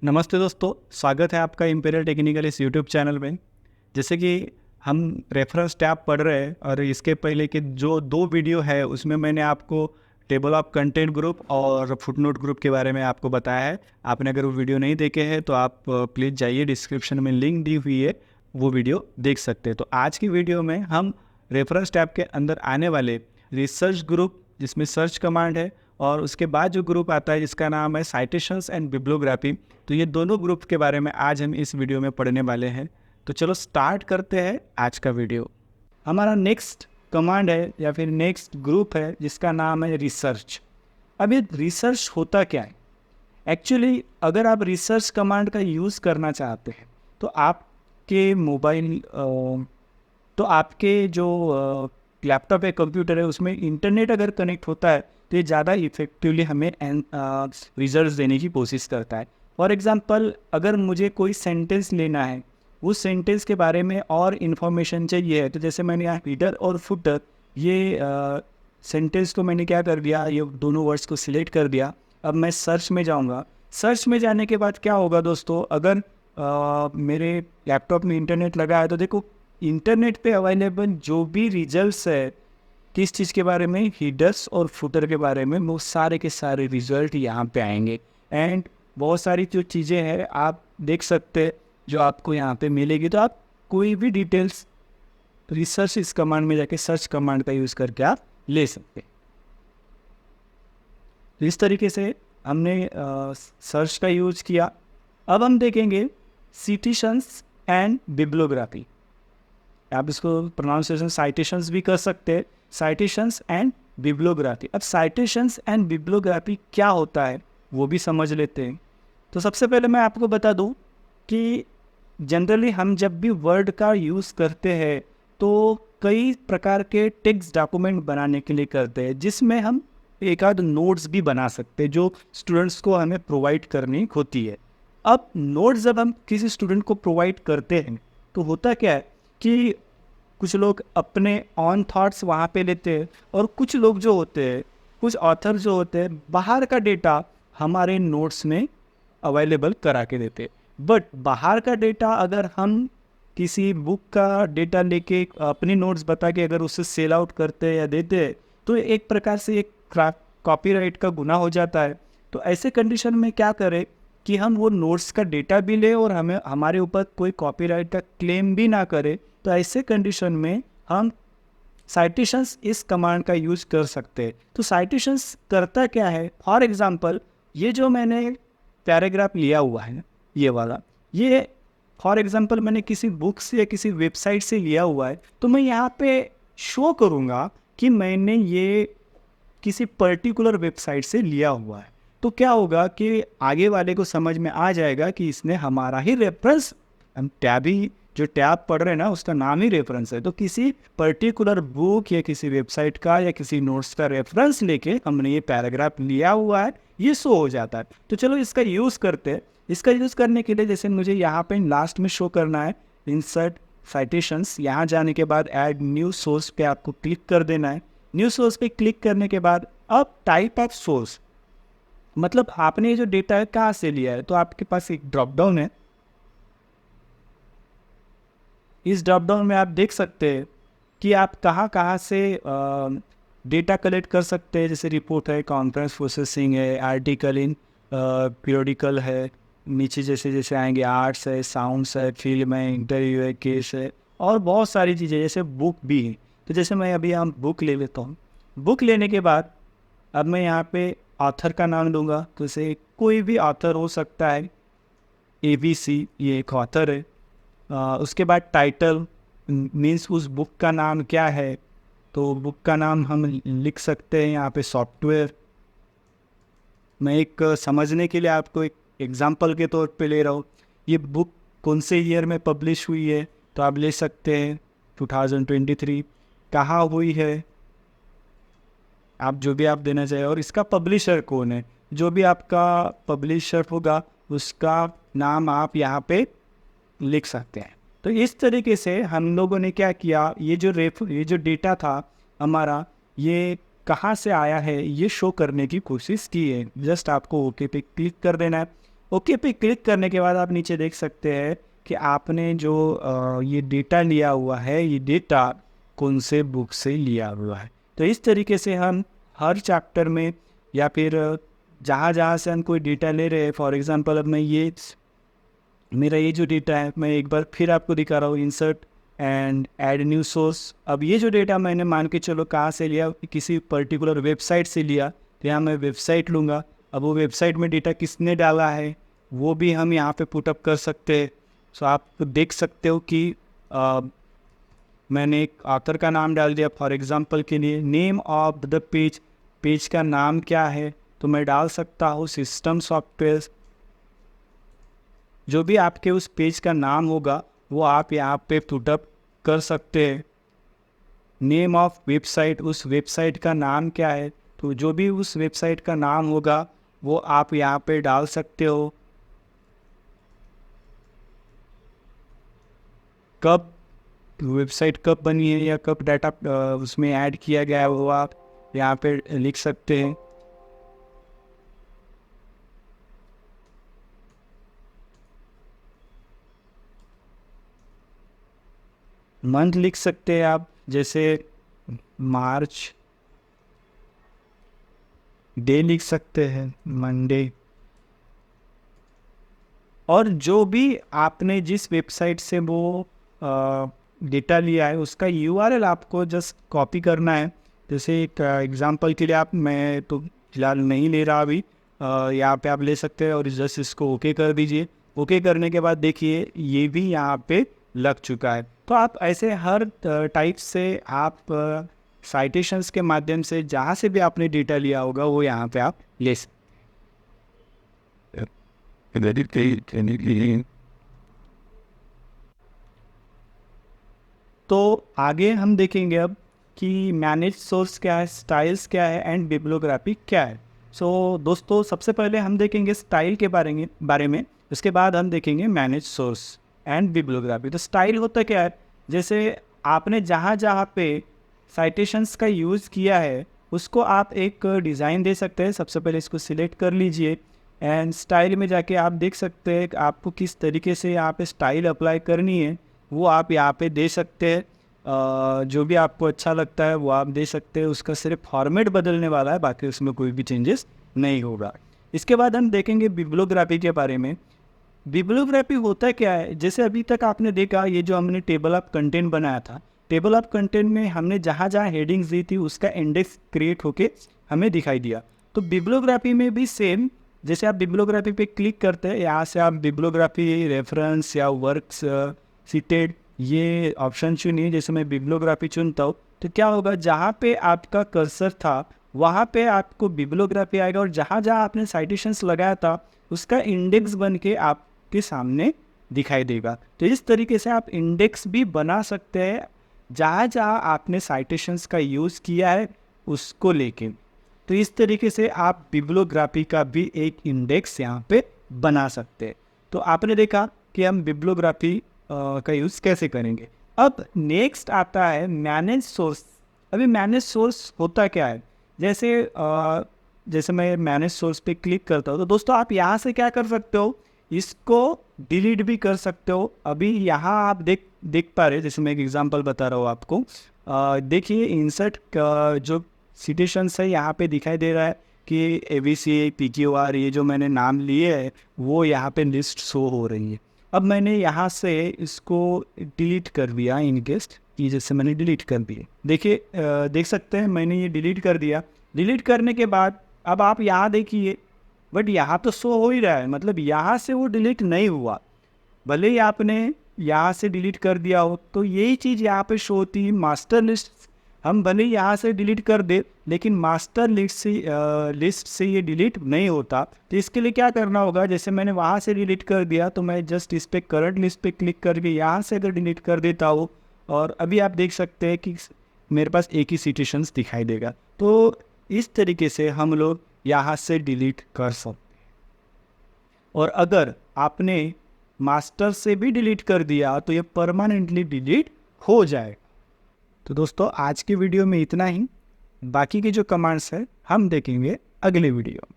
नमस्ते दोस्तों, स्वागत है आपका इम्पीरियल टेक्निकल इस यूट्यूब चैनल में। जैसे कि हम रेफरेंस टैब पढ़ रहे हैं और इसके पहले के जो दो वीडियो है उसमें मैंने आपको टेबल ऑफ कंटेंट ग्रुप और फुटनोट ग्रुप के बारे में आपको बताया है। आपने अगर वो वीडियो नहीं देखे हैं तो आप प्लीज़ जाइए, डिस्क्रिप्शन में लिंक दी हुई है, वो वीडियो देख सकते हैं। तो आज की वीडियो में हम रेफरेंस टैब के अंदर आने वाले रिसर्च ग्रुप, जिसमें सर्च कमांड है, और उसके बाद जो ग्रुप आता है जिसका नाम है साइटेशंस एंड बिब्लियोग्राफी, तो ये दोनों ग्रुप के बारे में आज हम इस वीडियो में पढ़ने वाले हैं। तो चलो स्टार्ट करते हैं आज का वीडियो। हमारा नेक्स्ट कमांड है या फिर नेक्स्ट ग्रुप है जिसका नाम है रिसर्च। अब ये रिसर्च होता क्या है? एक्चुअली अगर आप रिसर्च कमांड का यूज़ करना चाहते हैं तो आपके मोबाइल तो आपके जो लैपटॉप या कंप्यूटर है उसमें इंटरनेट अगर कनेक्ट होता है तो ये ज़्यादा इफेक्टिवली हमें रिजल्ट्स देने की कोशिश करता है। फॉर एग्ज़ाम्पल, अगर मुझे कोई सेंटेंस लेना है, उस सेंटेंस के बारे में और इन्फॉर्मेशन चाहिए है, तो जैसे मैंने यहाँ हीडर और फुटर ये सेंटेंस को मैंने क्या कर दिया, ये दोनों वर्ड्स को सिलेक्ट कर दिया। अब मैं सर्च में जाऊँगा। सर्च में जाने के बाद क्या होगा दोस्तों, अगर मेरे लैपटॉप में इंटरनेट लगा है तो देखो इंटरनेट पे अवेलेबल जो भी रिजल्ट्स है किस चीज़ के बारे में, हीडर्स और फुटर के बारे में, वो सारे के सारे रिजल्ट यहाँ पे आएंगे। एंड बहुत सारी जो चीज़ें हैं आप देख सकते हैं जो आपको यहाँ पे मिलेगी। तो आप कोई भी डिटेल्स रिसर्च इस कमांड में जाके सर्च कमांड का यूज़ करके आप ले सकते हैं। तो इस तरीके से हमने सर्च का यूज़ किया। अब हम देखेंगे सिटिशंस एंड बिब्लियोग्राफी। आप इसको प्रोनाउंसिएशन साइटेशंस भी कर सकते हैं, साइटेशंस एंड बिब्लियोग्राफी। अब साइटेशंस एंड बिब्लियोग्राफी क्या होता है वो भी समझ लेते हैं। तो सबसे पहले मैं आपको बता दूं कि जनरली हम जब भी वर्ड का यूज़ करते हैं तो कई प्रकार के टेक्स्ट डॉक्यूमेंट बनाने के लिए करते हैं, जिसमें हम एक आध नोट्स भी बना सकते हैं जो स्टूडेंट्स को हमें प्रोवाइड करनी होती है। अब नोट्स जब हम किसी स्टूडेंट को प्रोवाइड करते हैं तो होता क्या है कि कुछ लोग अपने ऑन थॉट्स वहाँ पे लेते हैं और कुछ लोग जो होते हैं, कुछ ऑथर जो होते हैं, बाहर का डेटा हमारे नोट्स में अवेलेबल करा के देते हैं। बट बाहर का डेटा अगर हम किसी बुक का डेटा लेके अपनी नोट्स बता के अगर उसे सेल आउट करते हैं या देते हैं तो एक प्रकार से एक कॉपीराइट का गुनाह हो जाता है। तो ऐसे कंडीशन में क्या करें कि हम वो नोट्स का डेटा भी लें और हमें हमारे ऊपर कोई कॉपीराइट का क्लेम भी ना करे। तो ऐसे कंडीशन में हम साइटेशंस इस कमांड का यूज़ कर सकते हैं। तो साइटेशंस करता क्या है, फॉर एग्जांपल ये जो मैंने पैराग्राफ लिया हुआ है ये वाला, ये फॉर एग्जांपल मैंने किसी बुक से या किसी वेबसाइट से लिया हुआ है, तो मैं यहाँ पे शो करूँगा कि मैंने ये किसी पर्टिकुलर वेबसाइट से लिया हुआ है। तो क्या होगा कि आगे वाले को समझ में आ जाएगा कि इसने हमारा ही रेफरेंस, हम टैब ही जो टैब पढ़ रहे हैं ना उसका नाम ही रेफरेंस है, तो किसी पर्टिकुलर बुक या किसी वेबसाइट का या किसी नोट्स का रेफरेंस लेके हमने ये पैराग्राफ लिया हुआ है, ये शो हो जाता है। तो चलो इसका यूज़ करते हैं। इसका यूज़ करने के लिए जैसे मुझे यहाँ पे लास्ट में शो करना है इंसर्ट साइटेशंस, यहाँ जाने के बाद ऐड न्यू सोर्स पे आपको क्लिक कर देना है। न्यू सोर्स पे क्लिक करने के बाद अब टाइप ऑफ सोर्स, मतलब आपने ये जो डेटा है कहाँ से लिया है, तो आपके पास एक ड्रॉप डाउन है। इस ड्रॉप डाउन में आप देख सकते हैं कि आप कहाँ कहाँ से डेटा कलेक्ट कर सकते हैं। जैसे रिपोर्ट है, कॉन्फ्रेंस प्रोसेसिंग है, आर्टिकल इन पीरियोडिकल है, नीचे जैसे जैसे आएंगे आर्ट्स है, साउंड्स है, फिल्म है, इंटरव्यू है, केस है, और बहुत सारी चीज़ें जैसे बुक भी है। तो जैसे मैं अभी यहाँ बुक ले लेता हूँ। बुक लेने के बाद अब मैं यहाँ पे ऑथर का नाम दूंगा, तो इसे कोई भी ऑथर हो सकता है, ABC ये एक ऑथर है। उसके बाद टाइटल मीन्स उस बुक का नाम क्या है, तो बुक का नाम हम लिख सकते हैं यहाँ पे सॉफ्टवेयर। मैं एक समझने के लिए आपको एक एग्जांपल के तौर पे ले रहा हूँ। ये बुक कौन से ईयर में पब्लिश हुई है, तो आप ले सकते हैं 2023। कहाँ हुई है, आप जो भी आप देना चाहिए, और इसका पब्लिशर कौन है, जो भी आपका पब्लिशर होगा उसका नाम आप यहाँ पे लिख सकते हैं। तो इस तरीके से हम लोगों ने क्या किया, ये जो डेटा था हमारा, ये कहाँ से आया है ये शो करने की कोशिश की है। जस्ट आपको ओके पे क्लिक कर देना है। ओके पे क्लिक करने के बाद आप नीचे देख सकते हैं कि आपने जो ये डेटा लिया हुआ है, ये डेटा कौन से बुक से लिया हुआ है। तो इस तरीके से हम हर चैप्टर में या फिर जहाँ जहाँ से हम कोई डेटा ले रहे हैं, फॉर एग्जांपल अब मैं ये मेरा ये जो डेटा है मैं एक बार फिर आपको दिखा रहा हूँ, insert and add new source. अब ये जो डेटा मैंने मान के चलो कहाँ से लिया, किसी पर्टिकुलर वेबसाइट से लिया, तो यहाँ मैं वेबसाइट लूँगा। अब वो वेबसाइट में डेटा किसने डाला है वो भी हम यहाँ पे पुटअप कर सकते हैं। सो आप देख सकते हो कि मैंने एक ऑथर का नाम डाल दिया फॉर एग्जांपल के लिए। Name of the page, page का नाम क्या है, तो मैं डाल सकता हूँ सिस्टम सॉफ्टवेयर। जो भी आपके उस पेज का नाम होगा वो आप यहाँ पे पुटअप कर सकते हैं। नेम ऑफ वेबसाइट, उस वेबसाइट का नाम क्या है, तो जो भी उस वेबसाइट का नाम होगा वो आप यहाँ पे डाल सकते हो। कब वेबसाइट कब बनी है या कब डाटा उसमें ऐड किया गया है वो आप यहाँ पे लिख सकते हैं। मंथ लिख सकते हैं आप, जैसे मार्च। डे लिख सकते हैं मंडे। और जो भी आपने जिस वेबसाइट से वो डेटा लिया है उसका यूआरएल आपको जस्ट कॉपी करना है। जैसे एक एग्जांपल के लिए आप, मैं तो फिलहाल नहीं ले रहा अभी, यहाँ पे आप ले सकते हैं और जस्ट इसको ओके कर दीजिए। ओके करने के बाद देखिए ये भी यहाँ पे लग चुका है। तो आप ऐसे हर टाइप से आप साइटेशंस के माध्यम से जहाँ से भी आपने डेटा लिया होगा वो यहाँ पे आप ले सकते। तो आगे हम देखेंगे अब कि मैनेज सोर्स क्या है, स्टाइल्स क्या है एंड बिब्लियोग्राफी क्या है। सो दोस्तों सबसे पहले हम देखेंगे स्टाइल के बारे में, उसके बाद हम देखेंगे मैनेज सोर्स एंड बिब्लियोग्राफी। तो स्टाइल होता क्या है, जैसे आपने जहाँ जहाँ पे साइटेशंस का यूज़ किया है उसको आप एक डिज़ाइन दे सकते हैं। सबसे पहले इसको सिलेक्ट कर लीजिए एंड स्टाइल में जाके आप देख सकते हैं कि आपको किस तरीके से यहाँ पे स्टाइल अप्लाई करनी है वो आप यहाँ पे दे सकते हैं। जो भी आपको अच्छा लगता है वो आप दे सकते हैं। उसका सिर्फ फॉर्मेट बदलने वाला है, बाकी उसमें कोई भी चेंजेस नहीं होगा। इसके बाद हम देखेंगे बिब्लियोग्राफी के बारे में। बिब्लियोग्राफी होता क्या है, जैसे अभी तक आपने देखा ये जो हमने टेबल ऑफ कंटेंट बनाया था, टेबल ऑफ कंटेंट में हमने जहाँ जहाँ हेडिंग्स दी थी उसका इंडेक्स क्रिएट होके हमें दिखाई दिया। तो बिब्लियोग्राफी में भी सेम, जैसे आप बिब्लियोग्राफी पे क्लिक करते हैं, यहाँ से आप बिब्लियोग्राफी रेफरेंस या वर्क्स सीटेड ये ऑप्शन चुनिए। जैसे मैं बिब्लियोग्राफी चुनता हूँ तो क्या होगा, जहाँ पे आपका कर्सर था वहाँ पे आपको बिब्लियोग्राफी आएगा और जहाँ जहाँ आपने साइटेशंस लगाया था उसका इंडेक्स बन के आपके सामने दिखाई देगा। तो इस तरीके से आप इंडेक्स भी बना सकते हैं जहाँ जहाँ आपने साइटेशंस का यूज़ किया है उसको लेके। तो इस तरीके से आप बिब्लियोग्राफी का भी एक इंडेक्स यहाँ पे बना सकते हैं। तो आपने देखा कि हम बिब्लियोग्राफी का यूज़ कैसे करेंगे। अब नेक्स्ट आता है मैनेज सोर्स। अभी मैनेज सोर्स होता क्या है, जैसे मैं मैनेज सोर्स पे क्लिक करता हूँ तो दोस्तों आप यहाँ से क्या कर सकते हो, इसको डिलीट भी कर सकते हो। अभी यहाँ आप देख पा रहे हैं, जैसे मैं एक एग्जांपल बता रहा हूँ आपको। देखिए इंसर्ट जो सिटेशंस है यहाँ पे दिखाई दे रहा है कि ABC PQR ये जो मैंने नाम लिए है वो यहाँ पे लिस्ट शो हो रही है। अब मैंने यहाँ से इसको डिलीट कर दिया, इन केस कि जैसे मैंने डिलीट कर दिए, देखिए देख सकते हैं मैंने ये डिलीट कर दिया। डिलीट करने के बाद अब आप यहाँ देखिए, बट यहाँ तो शो हो ही रहा है, मतलब यहाँ से वो डिलीट नहीं हुआ। भले ही आपने यहाँ से डिलीट कर दिया हो तो यही चीज़ यहाँ पे शो होती है। मास्टर लिस्ट हम भले ही यहाँ से डिलीट कर दे लेकिन मास्टर लिस्ट से ये डिलीट नहीं होता। तो इसके लिए क्या करना होगा, जैसे मैंने वहाँ से डिलीट कर दिया तो मैं जस्ट इस पर करंट लिस्ट पे क्लिक करके यहाँ से अगर डिलीट कर देता हूँ और अभी आप देख सकते हैं कि मेरे पास एक ही सिटेशंस दिखाई देगा। तो इस तरीके से हम लोग यहाँ से डिलीट कर सकते हैं। और अगर आपने मास्टर से भी डिलीट कर दिया तो ये परमानेंटली डिलीट हो जाएगा। तो दोस्तों आज की वीडियो में इतना ही, बाकी के जो कमांड्स है हम देखेंगे अगले वीडियो में।